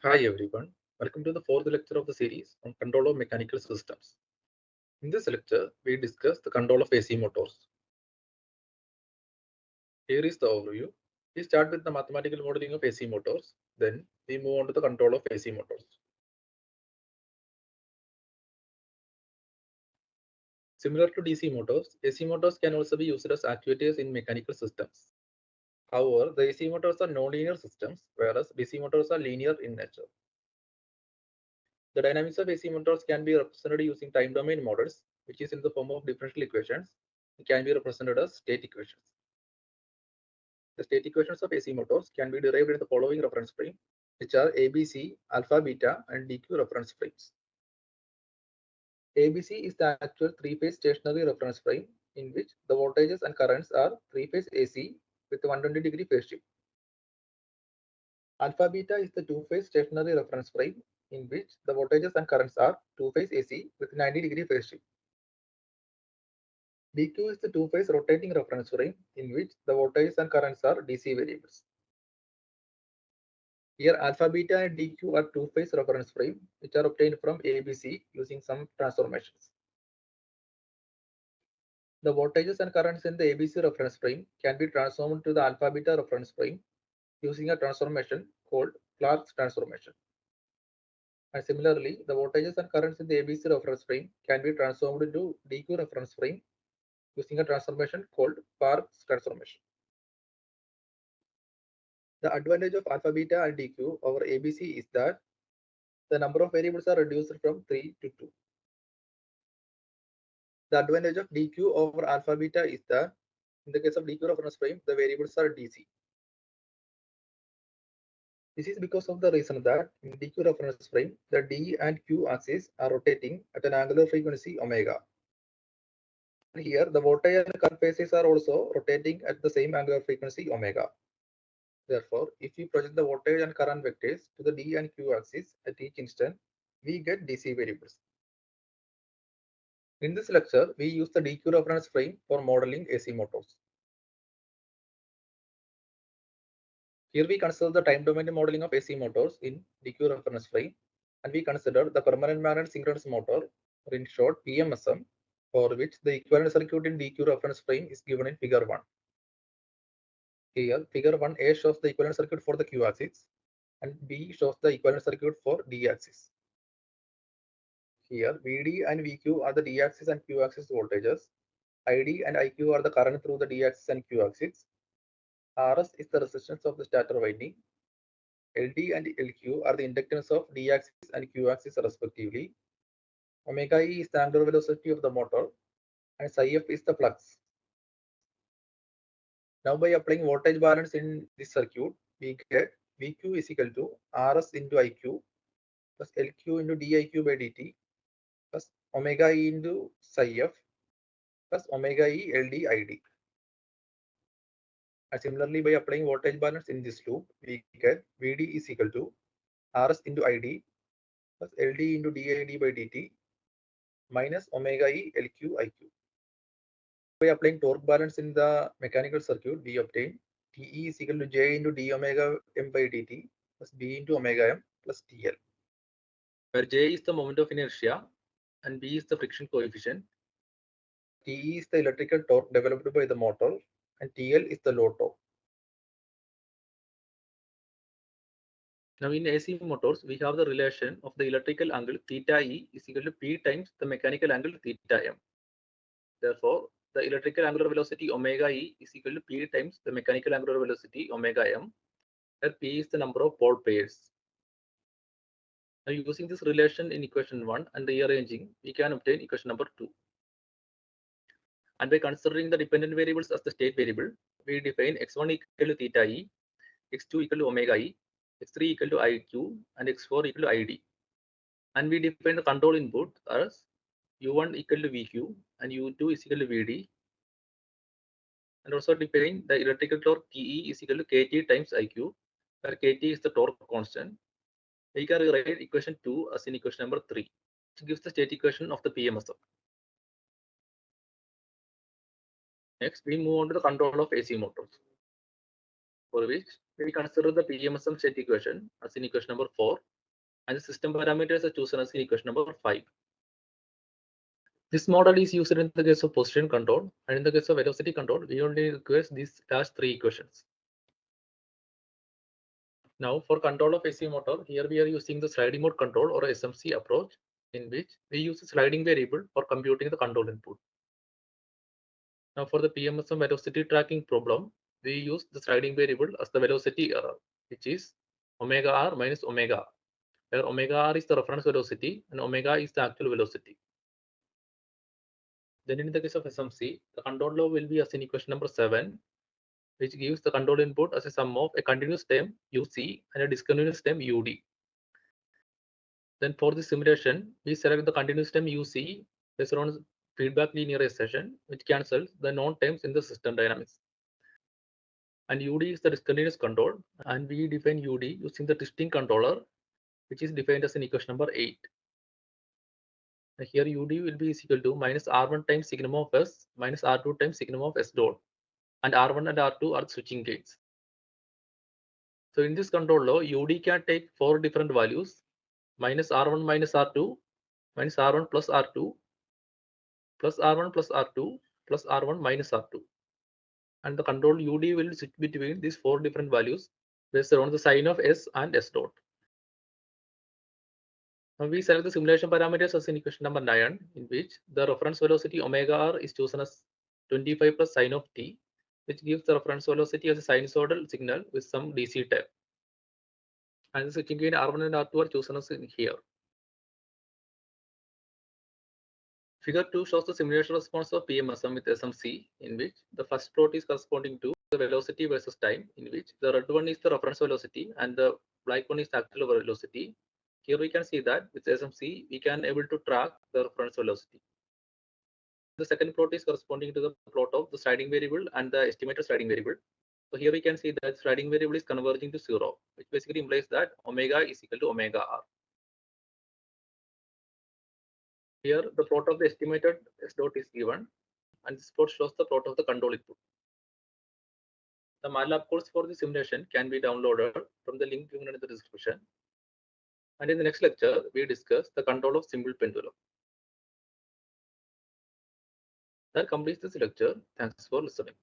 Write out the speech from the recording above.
Hi everyone, welcome to the fourth lecture of the series on control of mechanical systems. In this lecture, we discuss the control of AC motors. Here is the overview. We start with the mathematical modeling of AC motors, then we move on to the control of AC motors. Similar to DC motors, AC motors can also be used as actuators in mechanical systems. However, the AC motors are nonlinear systems, whereas DC motors are linear in nature. The dynamics of AC motors can be represented using time domain models, which is in the form of differential equations. It can be represented as state equations. The state equations of AC motors can be derived in the following reference frame, which are ABC, alpha, beta, and DQ reference frames. ABC is the actual three-phase stationary reference frame in which the voltages and currents are three-phase AC with 120-degree phase shift. Alpha beta is the two-phase stationary reference frame in which the voltages and currents are two-phase AC with 90-degree phase shift. DQ is the two-phase rotating reference frame in which the voltages and currents are DC variables. Here alpha, beta, and DQ are two-phase reference frame which are obtained from ABC using some transformations. The voltages and currents in the ABC reference frame can be transformed to the alpha beta reference frame using a transformation called Clark's transformation. And similarly, the voltages and currents in the ABC reference frame can be transformed to DQ reference frame using a transformation called Clark's transformation. The advantage of alpha beta and DQ over ABC is that the number of variables are reduced from 3 to 2. The advantage of DQ over alpha beta is that in the case of DQ reference frame, the variables are DC. This is because of the reason that in DQ reference frame, the D and Q axes are rotating at an angular frequency omega. And here, the voltage and current phases are also rotating at the same angular frequency omega. Therefore, if we project the voltage and current vectors to the D and Q axis at each instant, we get DC variables. In this lecture, we use the DQ reference frame for modeling AC motors. Here we consider the time domain modeling of AC motors in DQ reference frame, and we consider the permanent magnet synchronous motor, or in short PMSM, for which the equivalent circuit in DQ reference frame is given in figure 1. Here, figure 1a shows the equivalent circuit for the Q axis, and B shows the equivalent circuit for D axis. Here, VD and VQ are the D axis and Q axis voltages. ID and IQ are the current through the D axis and Q axis. RS is the resistance of the stator winding. LD and LQ are the inductance of D axis and Q axis respectively. Omega E is the angular velocity of the motor, and psi F is the flux. Now by applying voltage balance in this circuit, we get VQ is equal to RS into IQ plus LQ into DIQ by dt plus omega E into psi F plus omega E LD ID. And similarly, by applying voltage balance in this loop, we get VD is equal to RS into ID plus LD into DID by dt minus omega E LQ IQ. By applying torque balance in the mechanical circuit, we obtain TE is equal to J into d omega m by dt plus B into omega m plus TL, where J is the moment of inertia and B is the friction coefficient. TE is the electrical torque developed by the motor and TL is the load torque. Now in AC motors, we have the relation of the electrical angle theta E is equal to P times the mechanical angle theta M. Therefore, the electrical angular velocity omega E is equal to P times the mechanical angular velocity omega M, where P is the number of pole pairs. Now using this relation in equation 1 and rearranging, we can obtain equation number 2. And by considering the dependent variables as the state variable, we define x1 equal to theta E, x2 equal to omega E, x3 equal to IQ, and x4 equal to ID. And we define the control input as U1 equal to VQ and U2 is equal to VD. And also define the electrical torque TE is equal to KT times IQ, where KT is the torque constant. We can rewrite equation 2 as in equation number 3, which gives the state equation of the PMSM. Next, we move on to the control of AC motors, for which we consider the PMSM state equation as in equation number 4, and the system parameters are chosen as in equation number 5. This model is used in the case of position control, and in the case of velocity control, we only require these last 3 equations. Now, for control of AC motor, here we are using the sliding mode control or SMC approach, in which we use a sliding variable for computing the control input. Now, for the PMSM velocity tracking problem, we use the sliding variable as the velocity error, which is omega r minus omega r, where omega r is the reference velocity and omega is the actual velocity. Then in the case of SMC, the control law will be as in equation number 7, which gives the control input as a sum of a continuous term UC and a discontinuous term UD. Then for the simulation, we select the continuous term UC based on feedback linearization, which cancels the known terms in the system dynamics. And UD is the discontinuous control, and we define UD using the twisting controller, which is defined as in equation number 8. Here UD will be equal to minus R1 times sigma of S minus R2 times sigma of S dot, and R1 and R2 are the switching gates. So in this control law, UD can take 4 different values: minus R1 minus R2, minus R1 plus R2, plus R1 plus R2, plus R1 minus R2. And the control UD will switch between these 4 different values based on the sign of S and S dot. Now we select the simulation parameters as in equation number 9, in which the reference velocity omega r is chosen as 25 plus sine of t, which gives the reference velocity as a sinusoidal signal with some DC type. And the switching gain R1 and R2 are chosen as in here. Figure 2 shows the simulation response of PMSM with SMC, in which the first plot is corresponding to the velocity versus time, in which the red one is the reference velocity and the black one is the actual velocity. Here we can see that with SMC, we can able to track the reference velocity. The second plot is corresponding to the plot of the sliding variable and the estimated sliding variable. So here we can see that sliding variable is converging to 0, which basically implies that omega is equal to omega r. Here the plot of the estimated S dot is given, and this plot shows the plot of the control input. The MATLAB course for the simulation can be downloaded from the link given in the description. And in the next lecture, we discuss the control of simple pendulum. That completes this lecture. Thanks for listening.